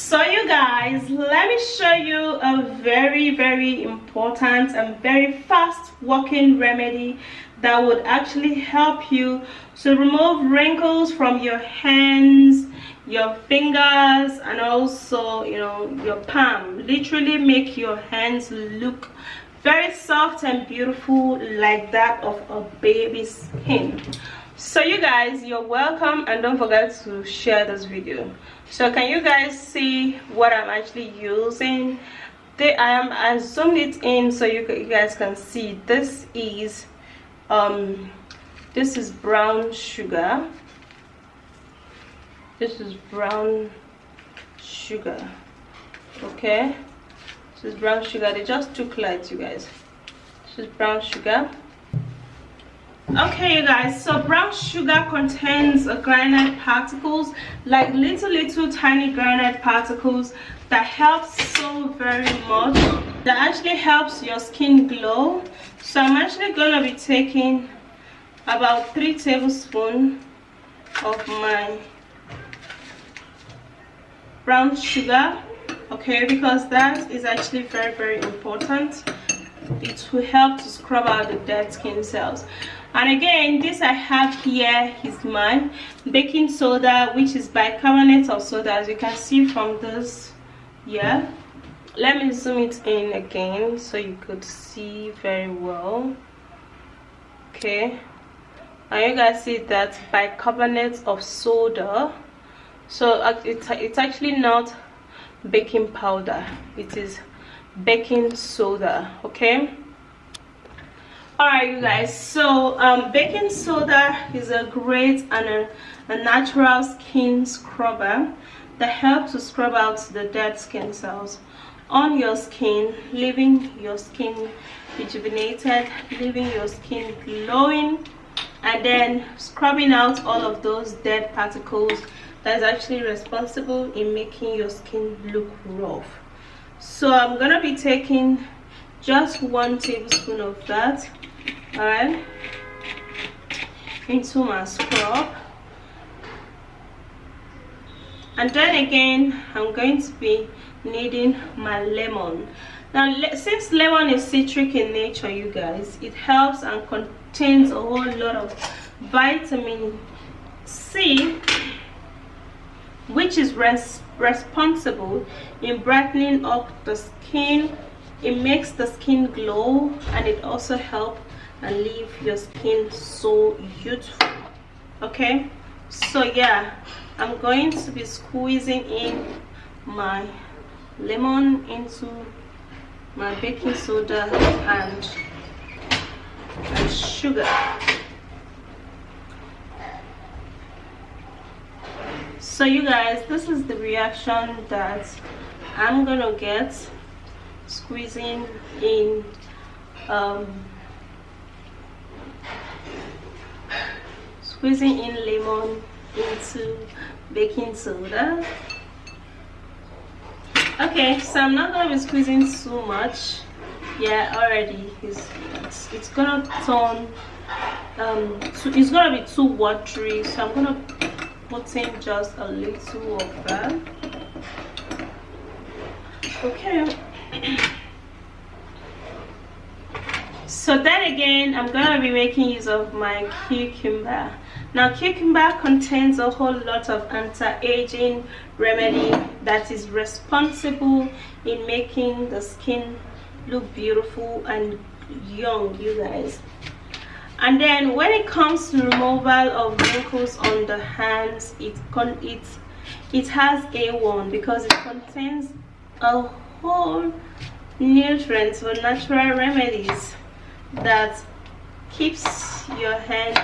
So you guys, let me show you a very important and very fast working remedy that would actually help you to remove wrinkles from your hands, your fingers, and also your palm. Literally make your hands look very soft and beautiful, like that of a baby's skin. So you guys, you're welcome, and don't forget to share this video. So can you guys see what I'm actually using? I zoomed it in so you guys can see. This is brown sugar. This is brown sugar. Okay, this is brown sugar. They just took light, you guys. This is brown sugar. Okay you guys, so brown sugar contains granite particles, like little tiny granite particles that helps so very much. That actually helps your skin glow. So I'm actually gonna be taking about 3 tablespoons of my brown sugar, okay, because that is actually very important. It will help to scrub out the dead skin cells. And again, this I have here is my baking soda, which is bicarbonate of soda, as you can see from this. Yeah, let me zoom it in again so you could see very well. Okay, and you guys see that bicarbonate of soda. So it's actually not baking powder, it is baking soda. Okay, all right you guys, so baking soda is a great and a natural skin scrubber that helps to scrub out the dead skin cells on your skin, leaving your skin rejuvenated, leaving your skin glowing, and then scrubbing out all of those dead particles that is actually responsible in making your skin look rough. So I'm gonna be taking just 1 tablespoon of that, all right, into my scrub. And then again, I'm going to be needing my lemon. Now since lemon is citric in nature, you guys, it helps and contains a whole lot of vitamin C, which is responsible in brightening up the skin. It makes the skin glow, and it also helps and leave your skin so youthful. Okay, so yeah, I'm going to be squeezing in my lemon into my baking soda and sugar. So you guys, this is the reaction that I'm gonna get squeezing in lemon into baking soda. Okay, so I'm not gonna be squeezing so much. Yeah, already it's gonna turn it's gonna be too watery, so I'm gonna put in just a little of that. Okay. So then again, I'm gonna be making use of my cucumber. Now cucumber contains a whole lot of anti-aging remedy that is responsible in making the skin look beautiful and young, you guys. And then when it comes to removal of wrinkles on the hands, it has A1 because it contains a whole nutrients or natural remedies that keeps your hand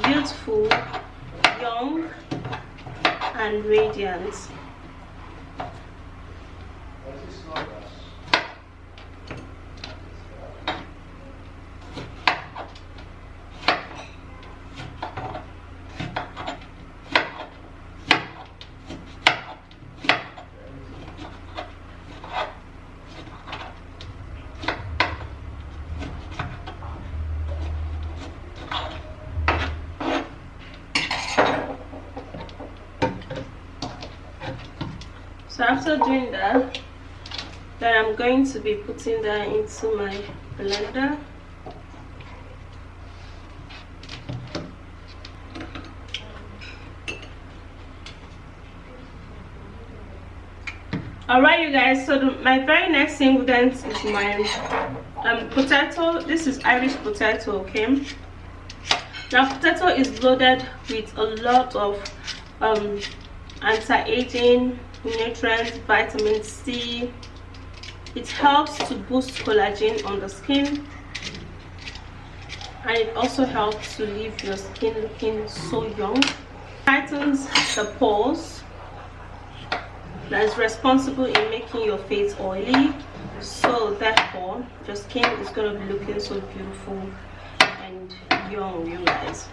youthful, young, and radiant. So after doing that, then I'm going to be putting that into my blender. Alright you guys, so my very next ingredient is my potato. This is Irish potato, okay? Now potato is loaded with a lot of anti-aging nutrients, vitamin C. It helps to boost collagen on the skin, and it also helps to leave your skin looking so young. Tightens the pores, that is responsible in making your face oily, so therefore your skin is going to be looking so beautiful and young, you guys.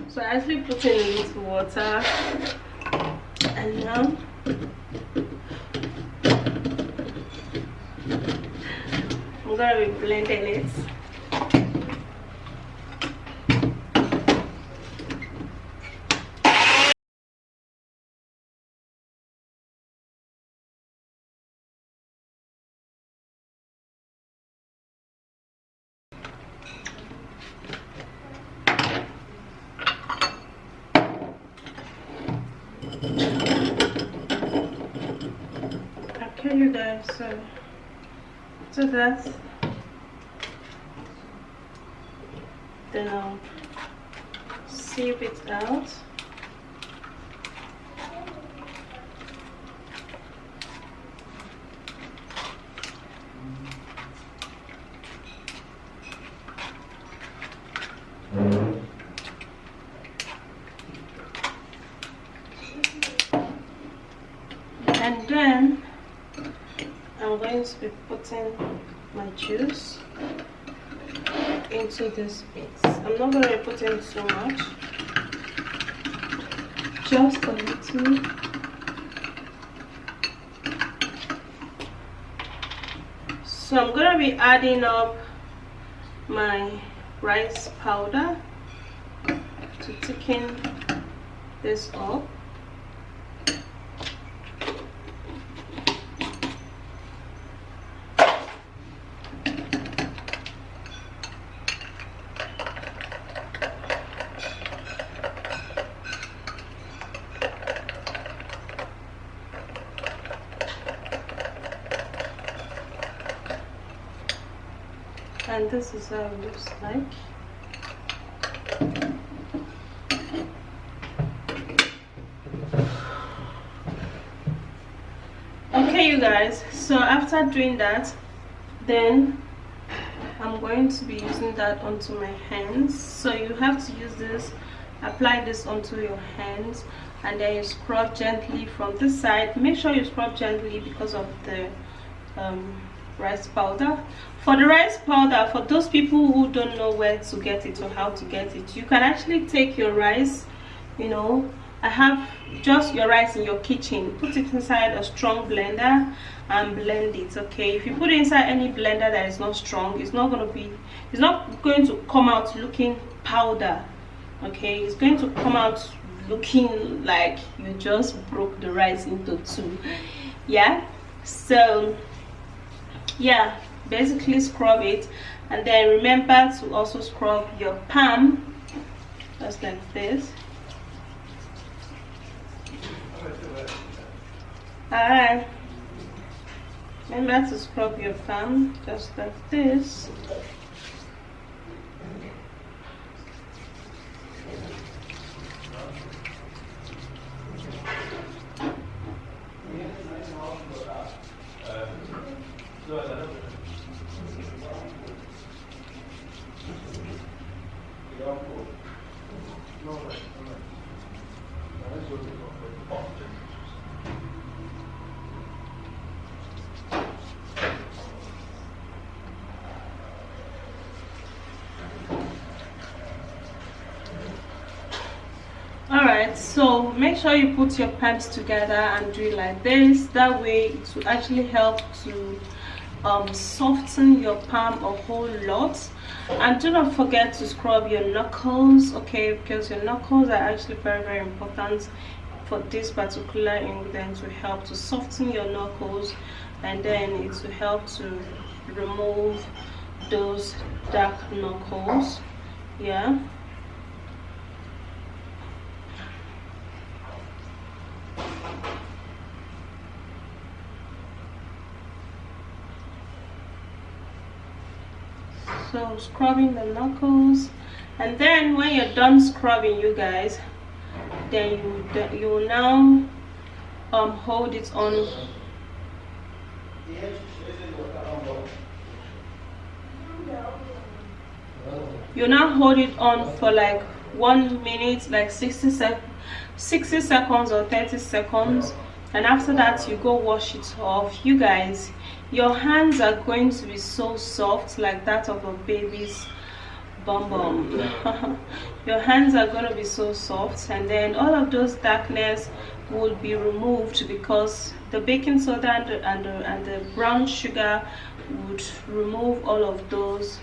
So I actually put in a little water, and now I'm gonna be blending it. Okay you guys, so that then I'll sieve it out. And then I'm going to be putting my juice into this mix. I'm not going to be putting so much, just a little. So I'm going to be adding up my rice powder to thicken this up. And this is how it looks like. Okay you guys, so after doing that, then I'm going to be using that onto my hands. So you have to use this, apply this onto your hands, and then you scrub gently from this side. Make sure you scrub gently because of the rice powder. For the rice powder, for those people who don't know where to get it or how to get it, you can actually take your rice, you know, I have just your rice in your kitchen, put it inside a strong blender and blend it. Okay, if you put it inside any blender that is not strong, it's not going to come out looking powder. Okay, it's going to come out looking like you just broke the rice into two. Yeah, so yeah, basically scrub it, and then remember to also scrub your palm just like this. Alright, remember to scrub your palm just like this. Alright, so make sure you put your palms together and do it like this. That way it will actually help to soften your palm a whole lot. And do not forget to scrub your knuckles, okay, because your knuckles are actually very important for this particular ingredient to help to soften your knuckles, and then it will help to remove those dark knuckles. Yeah. So scrubbing the knuckles, and then when you're done scrubbing, you guys, then you will now hold it on. You now hold it on for like 1 minute, like 60 seconds or 30 seconds, and after that you go wash it off. You guys, your hands are going to be so soft, like that of a baby's bum bum. Your hands are going to be so soft, and then all of those darkness will be removed because the baking soda and the brown sugar would remove all of those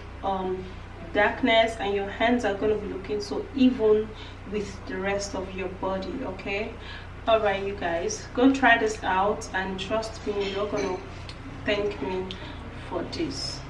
darkness, and your hands are going to be looking so even with the rest of your body. Okay, all right, you guys, go try this out, and trust me, you're gonna thank me for this.